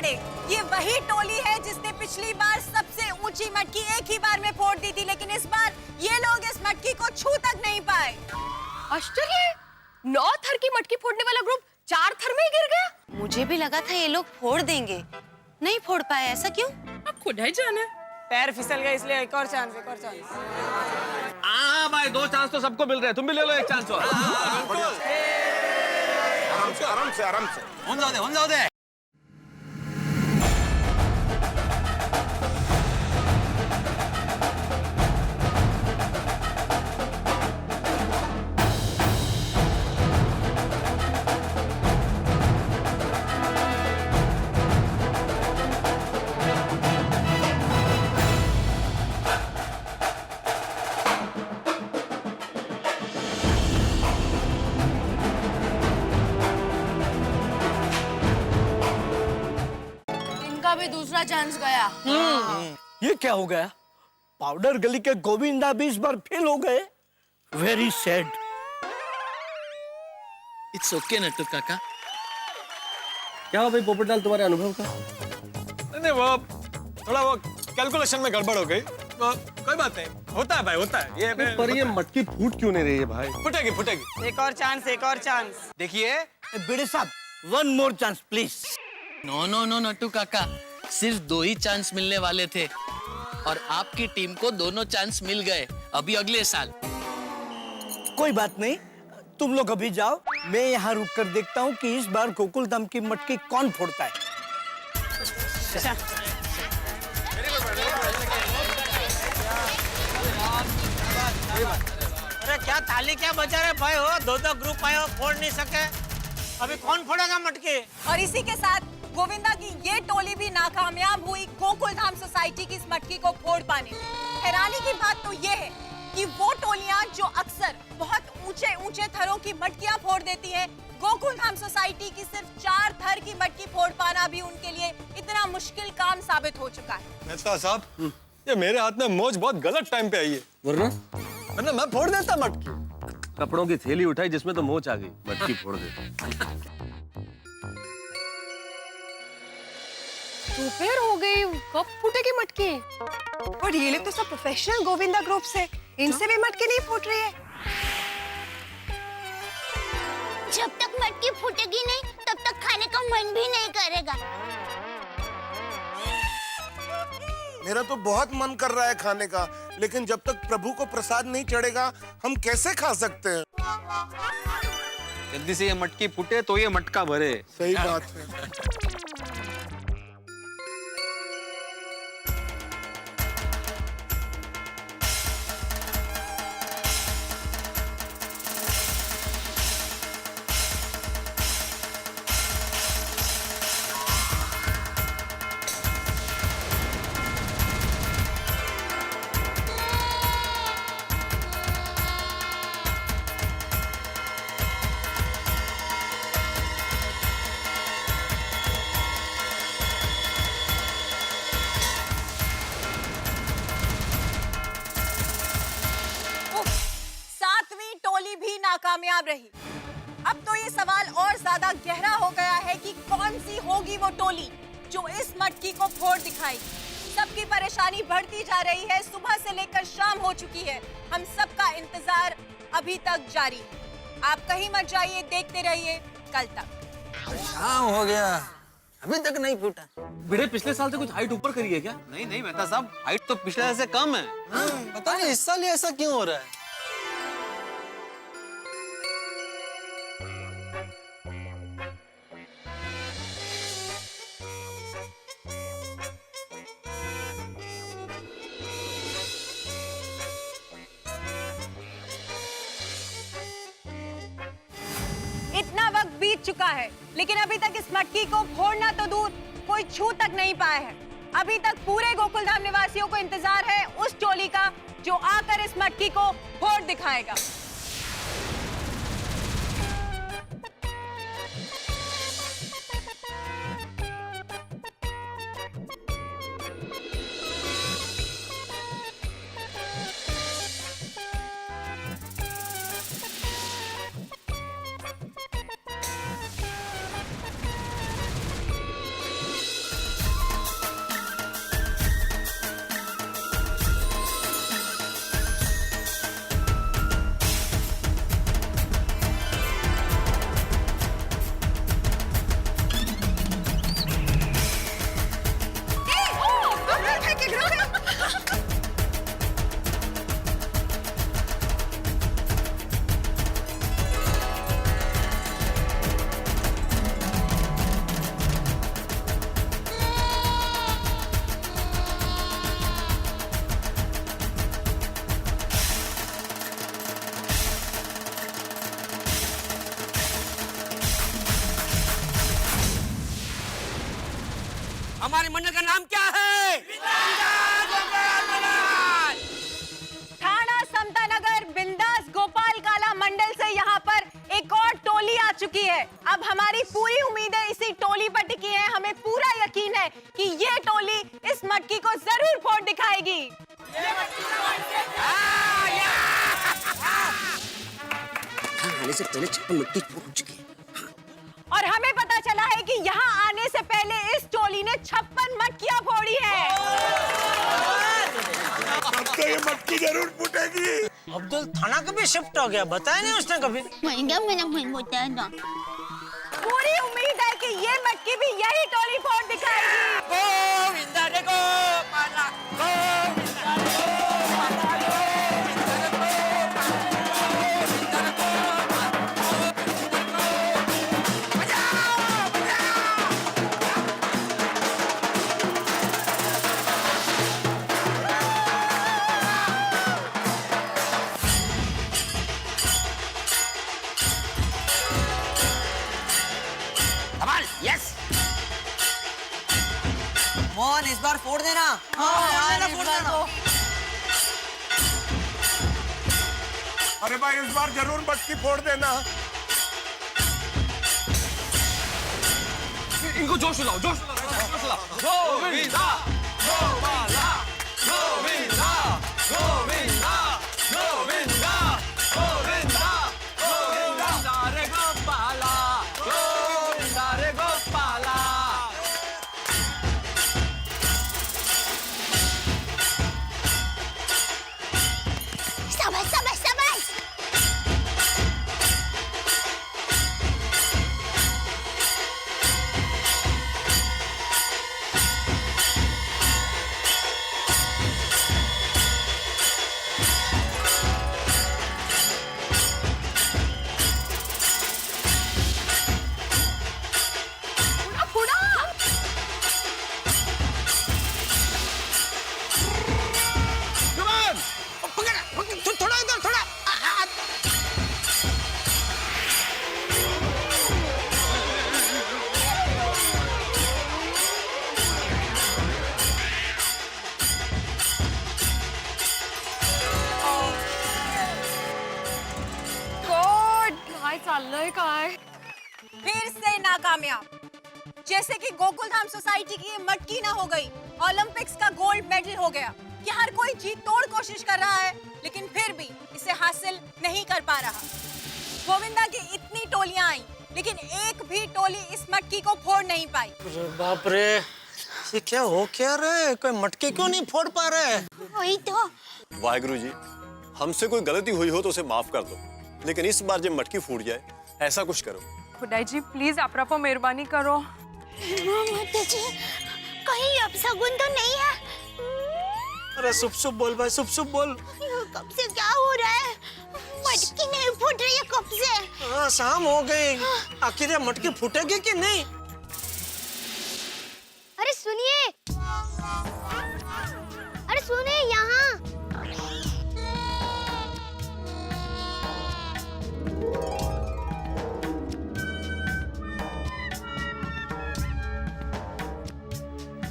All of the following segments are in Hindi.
पड़े। ये वही टोली है जिसने पिछली बार सबसे ऊंची मटकी एक ही बार में फोड़ दी थी, लेकिन इस बार ये लोग इस मटकी को छू तक नहीं पाए। आश्चर्य, 9 थर की मटकी फोड़ने वाला ग्रुप 4 थर में ही गिर गया। मुझे भी लगा था ये लोग फोड़ देंगे, नहीं फोड़ पाए। ऐसा क्यों? अब खुद ही जाने। पैर फिसल गया इसलिए एक और चांस, एक और चांस। हाँ भाई, 2 चांस तो सबको मिल रहे हैं, तुम भी ले लो 1 चांस और। आराम से होन जाओ दे। भी दूसरा चांस गया। ये क्या हो गया? पाउडर गली के गोविंदा भी इस बार फेल हो गए। Very sad. It's okay Nattu काका। क्या हो भाई पोपटलाल, तुम्हारे अनुभव का? नहीं वो थोड़ा वो कैलकुलेशन में गड़बड़ हो गई, तो कोई बात नहीं, होता है भाई, होता है ये। पर ये मटकी फूट क्यों नहीं रही है भाई? फुटेगी। एक और चांस, एक और चांस। देखिए बेड़े साहब, 1 more chance please. No Nattu Kaka, सिर्फ 2 ही चांस मिलने वाले थे और आपकी टीम को दोनों चांस मिल गए। अभी अगले साल। कोई बात नहीं, तुम लोग अभी जाओ, मैं यहाँ रुक कर देखता हूँ कि इस बार गोकुल धाम की मटकी कौन फोड़ता है। अरे क्या ताली क्या बजा रहे भाई हो? 2 ग्रुप आए हो, फोड़ नहीं सके। अभी कौन फोड़ेगा मटकी? और इसी के साथ गोविंदा की ये टोली भी नाकामयाब हुई गोकुल धाम सोसाइटी की इस मटकी को फोड़ पाने में। हैरानी की बात तो ये है कि वो टोलियां जो अक्सर बहुत ऊंचे ऊंचे थरों की मटकियां फोड़ देती हैं, गोकुल धाम सोसाइटी की सिर्फ 4 थर की मटकी फोड़ पाना भी उनके लिए इतना मुश्किल काम साबित हो चुका है। मेहता साहब, ये मेरे हाथ में मोच बहुत गलत टाइम पे आई है, वरना मैं फोड़ देता मटकी। कपड़ों की थैली उठाई जिसमें तो मोच आ गई, मटकी फोड़ देता। दोपहर हो गई, कब फूटेगी मटकी? और ये लोग तो सब प्रोफेशनल गोविंदा ग्रुप से, इनसे भी मटकी नहीं फूट रही है। जब तक मटकी फूटेगी नहीं, तब तक खाने का मन भी नहीं करेगा। मेरा तो बहुत मन कर रहा है खाने का, लेकिन जब तक प्रभु को प्रसाद नहीं चढ़ेगा हम कैसे खा सकते हैं? जल्दी से ये मटकी फूटे तो ये मटका भरे। सही बात है। नाकामयाब रही। अब तो ये सवाल और ज्यादा गहरा हो गया है कि कौन सी होगी वो टोली जो इस मटकी को फोड़ दिखाएगी। सबकी परेशानी बढ़ती जा रही है, सुबह से लेकर शाम हो चुकी है, हम सबका इंतजार अभी तक जारी है। आप कहीं मत जाइए, देखते रहिए कल तक। शाम हो गया, अभी तक नहीं फूटा। भिड़े पिछले साल से कुछ हाइट ऊपर करी है क्या? नहीं मेहता साहब, हाइट तो पिछले साल से कम है। पता नहीं इस साल ऐसा क्यों हो रहा है। इतना वक्त बीत चुका है, लेकिन अभी तक इस मटकी को फोड़ना तो दूर, कोई छू तक नहीं पाया है। अभी तक पूरे गोकुलधाम निवासियों को इंतजार है उस टोली का जो आकर इस मटकी को फोड़ दिखाएगा। हमारे मंडल का नाम क्या है? थाना समतानगर बिंदास गोपाल काला मंडल से यहाँ पर एक और टोली आ चुकी है। अब हमारी पूरी उम्मीदें इसी टोली पर टिकी है। हमें पूरा यकीन है कि ये टोली इस मटकी को जरूर फोड़ दिखाएगी। आने से पहले 56 मटकी फोड़ चुकी है। और हमें पता चला है कि यहाँ आने से पहले इस टोली ने 56 मटकियां फोड़ी है। अब तो ये मटकी जरूर फूटेगी। अब्दुल थाना कभी शिफ्ट हो गया, बताया नहीं उसने कभी। पूरी उम्मीद है कि ये मटकी भी यही टोली फोड़ दिखाएगी। गोविंदा रे गोपाला, गोविंदा रे गोपाला, मोहन इस बार फोड़ देना। हाँ, फोड़ देना। अरे भाई इस बार जरूर मटकी फोड़ देना। इनको जोश लाओ, जोश लाओ। गोविंदा गोपाला, गोविंदा गोविंदा गोविंदा गोविंदा गोविंदा रे गोपाला, गोविंदा रे गोपाला। शाबाश शाबाश शाबाश। थोड़ा इधर थोड़ा। गॉड काय चाललंय काय? फिर से नाकामयाब। जैसे कि गोकुलधाम सोसाइटी की ये मटकी ना हो गई, ओलंपिक्स का गोल्ड मेडल हो गया कि हर कोई जी तोड़ कोशिश कर रहा है लेकिन फिर भी इसे हासिल नहीं कर पा रहा। गोविंदा की इतनी टोलियां आई लेकिन एक भी टोली इस मटकी को फोड़ नहीं पाई। अरे बाप रे, ये क्या हो क्या रहे? कोई मटकी क्यों नहीं फोड़ पा रहे? वही तो। वाहिगुरु जी, हमसे कोई गलती हुई हो तो उसे माफ कर दो, लेकिन इस बार जब मटकी फूट जाए ऐसा कुछ करो। खुदाई जी प्लीज आपरा पर मेहरबानी करो। माता जी, कहीं अपशगुन तो नहीं है? अरे सुप सुप बोल भाई, सुप सुप बोल। कब से क्या हो रहा है? मटकी नहीं फूट रही है कब से। हाँ, शाम हो गई, आखिर ये मटकी फूटेगी कि नहीं? अरे सुनिए, अरे सुनिए यहाँ।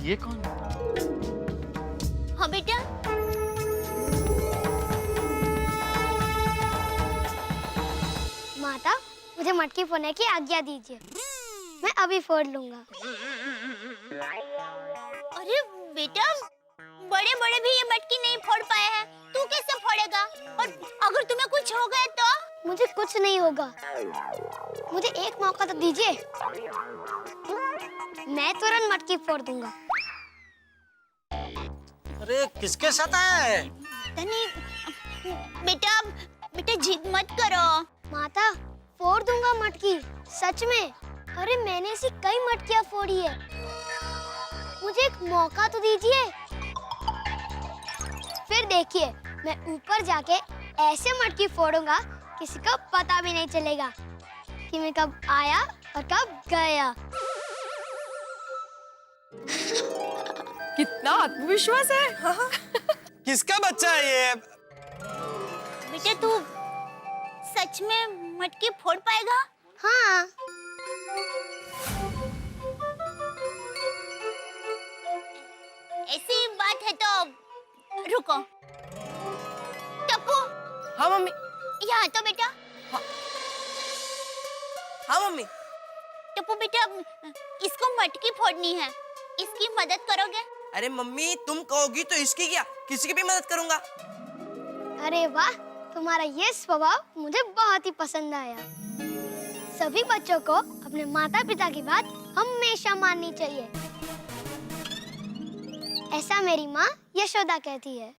ये कौन? हाँ बेटा। माता, मुझे मटकी फोड़ने की आज्ञा दीजिए, मैं अभी फोड़ लूंगा। अरे बेटा, बड़े बड़े भी ये मटकी नहीं फोड़ पाए हैं, तू कैसे फोड़ेगा? और अगर तुम्हें कुछ हो गया तो? मुझे कुछ नहीं होगा, मुझे एक मौका तो दीजिए, मैं तुरंत मटकी फोड़ दूंगा। अरे किसके साथ आया है? बेटा बेटा जिद मत करो। माता, फोड़ दूंगा मटकी, सच में। अरे मैंने ऐसी कई मटकियां फोड़ी है, मुझे एक मौका तो दीजिए। फिर देखिए, मैं ऊपर जाके ऐसे मटकी फोड़ूंगा किसी को पता भी नहीं चलेगा कि मैं कब आया और कब गया। कितना आत्मविश्वास है। किसका बच्चा है ये? बेटा तू सच में मटकी फोड़ पाएगा? हाँ। ऐसी बात है तो रुको। टप्पू। हाँ मम्मी। यहाँ तो बेटा। हाँ मम्मी। टप्पू बेटा, इसको मटकी फोड़नी है, इसकी मदद करोगे? अरे मम्मी, तुम कहोगी तो इसकी क्या, किसी की भी मदद करूंगा। अरे वाह, तुम्हारा ये स्वभाव मुझे बहुत ही पसंद आया। सभी बच्चों को अपने माता पिता की बात हमेशा माननी चाहिए, ऐसा मेरी माँ यशोदा कहती है।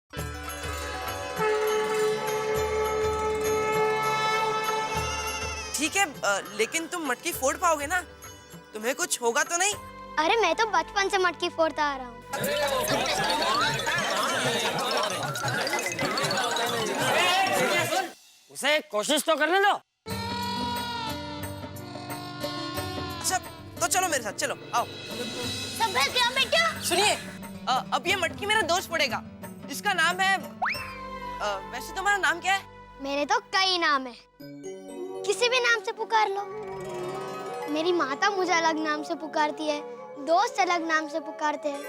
ठीक है, लेकिन तुम मटकी फोड़ पाओगे ना? तुम्हें कुछ होगा तो नहीं? अरे मैं तो बचपन से मटकी फोड़ता आ रहा हूँ। उसे कोशिश तो करने दो। अच्छा, तो चलो मेरे साथ, चलो आओ। संभल गया बेटा। सुनिए, अब ये मटकी मेरा दोस्त फोड़ेगा, इसका नाम है वैसे तुम्हारा नाम क्या है? मेरे तो कई नाम है, किसी भी नाम से पुकार लो। मेरी माता मुझे अलग नाम से पुकारती है, दोस्त अलग नाम से पुकारते हैं,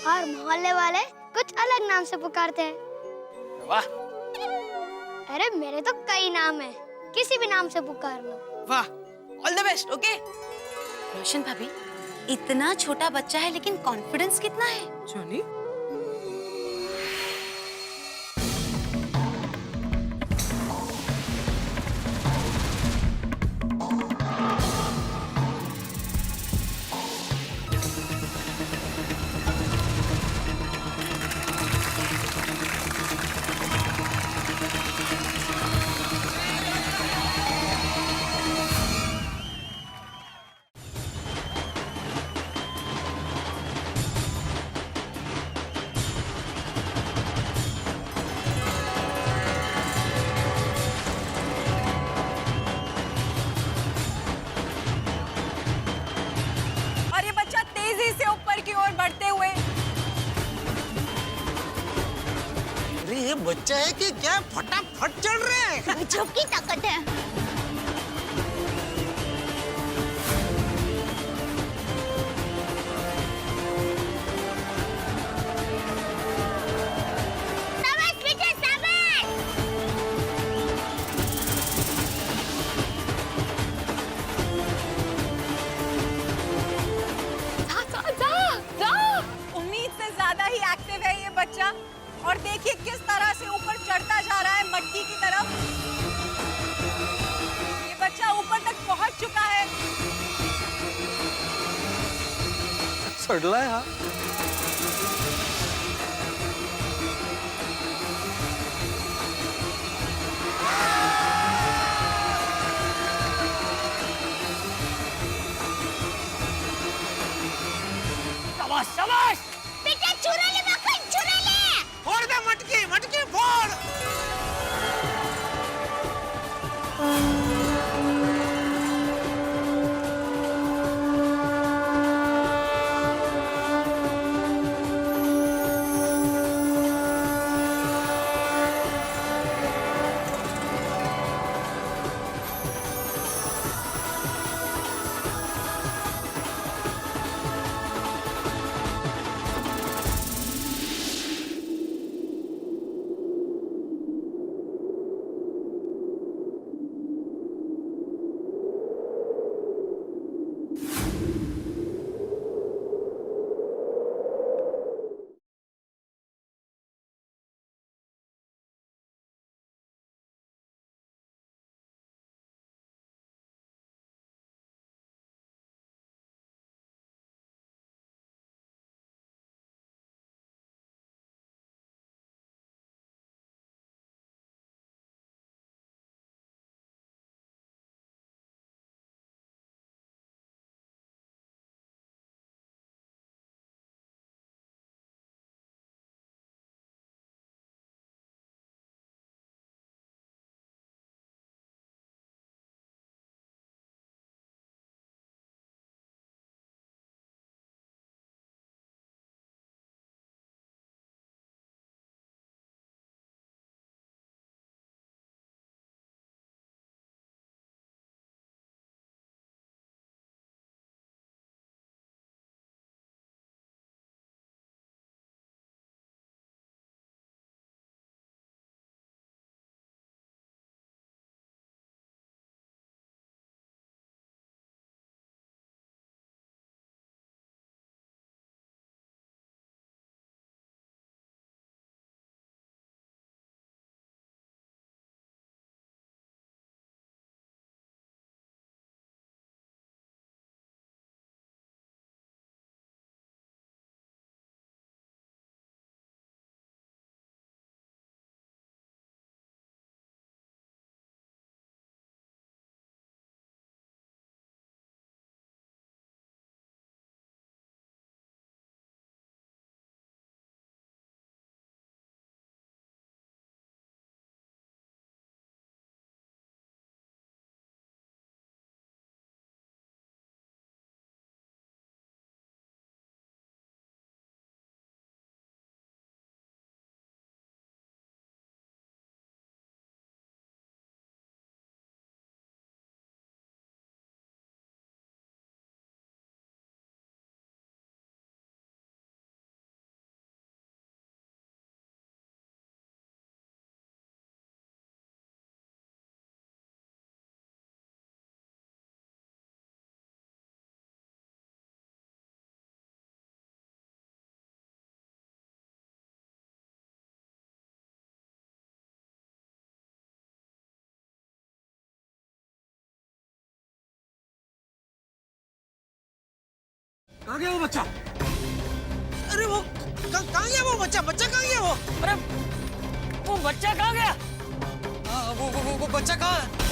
और मोहल्ले वाले कुछ अलग नाम से पुकारते हैं। वाह अरे मेरे तो कई नाम है, किसी भी नाम से पुकार लो। वाह, ऑल द बेस्ट। ओके रोशन भाभी, इतना छोटा बच्चा है लेकिन कॉन्फिडेंस कितना है। जोनी, और ये बच्चा तेजी से ऊपर की ओर बढ़ते हुए अरे ये बच्चा है कि क्या फटाफट चढ़ रहे हैं? गजब की ताकत है। शाबाश बेटा, शाबाश। उम्मीद से ज्यादा ही एक्टिव है ये बच्चा, और देखिए किस तरह से ऊपर चढ़ता जा रहा है मटकी की तरफ। ये बच्चा ऊपर तक पहुंच चुका है। चढ़ला है हाँ। शाबाश शाबाश। बेटा चुरा ले मक्खन, चुरा ले। फोड़ दे मटकी, मटकी फोड़। कहाँ गया वो बच्चा? अरे वो कहाँ गया वो बच्चा? बच्चा कहाँ गया वो? अरे वो बच्चा कहाँ गया? हाँ, वो बच्चा कहाँ है?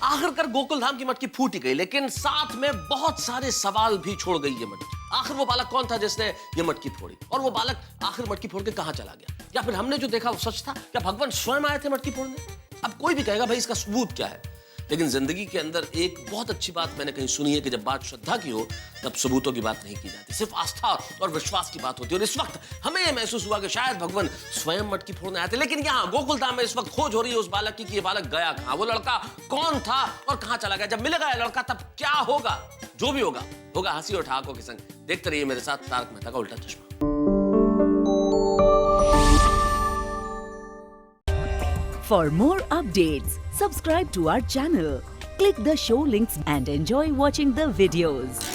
आखिरकार गोकुल धाम की मटकी फूट ही गई, लेकिन साथ में बहुत सारे सवाल भी छोड़ गई ये मटकी। आखिर वो बालक कौन था जिसने ये मटकी फोड़ी, और वो बालक आखिर मटकी फोड़ के कहां चला गया, या फिर हमने जो देखा वो सच था, क्या भगवान स्वयं आए थे मटकी फोड़ने? अब कोई भी कहेगा भाई इसका सबूत क्या है, लेकिन जिंदगी के अंदर एक बहुत अच्छी बात मैंने कहीं सुनी है कि जब बात श्रद्धा की हो तब सबूतों की बात नहीं की जाती, सिर्फ आस्था और विश्वास की बात होती है। और इस वक्त हमें यह महसूस हुआ कि शायद भगवान स्वयं मटकी फोड़ने आए थे। लेकिन यहाँ गोकुल धाम में इस वक्त खोज हो रही है उस बालक की कि ये बालक गया कहाँ, वो लड़का कौन था और कहाँ चला गया। जब मिलेगा ये लड़का तब क्या होगा, जो भी होगा होगा हंसी और ठहाकों के संग। देखते रहिए मेरे साथ तारक मेहता का उल्टा चश्मा। For more updates, subscribe to our channel, click the show links and enjoy watching the videos.